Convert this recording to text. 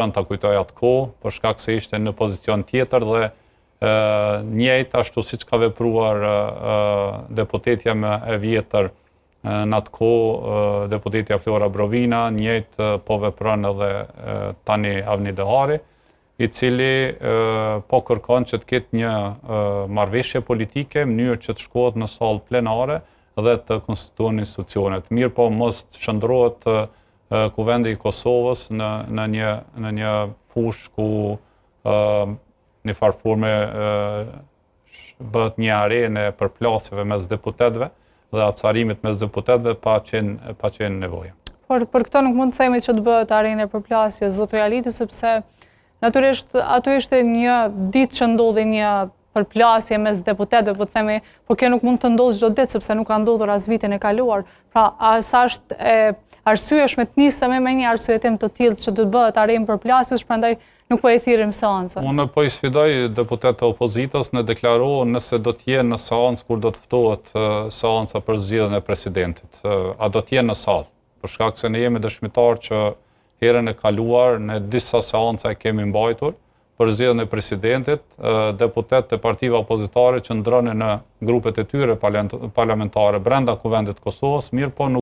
Kanë ta kujtoj atë kohë, për shkak se ishte në pozicion tjetër dhe njëjtë ashtu siç ka vepruar deputetja më e vjetër në atë kohë, deputetja Flora Brovina, njëjtë po vepron edhe tani Avni Dehari, i cili po kërkon që të ketë një marrëveshje politike, mënyrë që të shkohet në sallë plenare dhe të konstituohen institucionet. Mirë po mos të shndrohet Kuvendi i Kosovës në një fushë ku në farforme bëhet një arenë e përplasjeve mes deputetëve dhe acarimit mes deputetëve pa qenë nevoja. Por për këto nuk mund të themi që të bëhet arenë e përplasjes, zotëri Aliti, sepse natyrisht aty ishte një ditë që ndodhi një përplasje mes deputetëve, po të themi, por kjo nuk mund të ndodhë çdo ditë sepse nuk ka ndodhur as vitin e kaluar. Pra, sa është arsyeshme të nisemi me një arsyetim të tillë që të bëhet arenë përplasjes, prandaj nuk po e thirrim seancën. Unë po i sfidoj deputetët e opozitës në deklarohen nëse do të jenë në seancë kur do të ftohet seanca për zgjedhjen e presidentit. A do të jenë në sallë? Për shkak se ne jemi dëshmitar që herën e kaluar në disa seanca e kemi mbajtur për zgjedhjen e presidentit, deputetët e partive opozitare që ndronin në grupet e tyre parlamentare brenda Kuvendit të Kosovës, mirë po nuk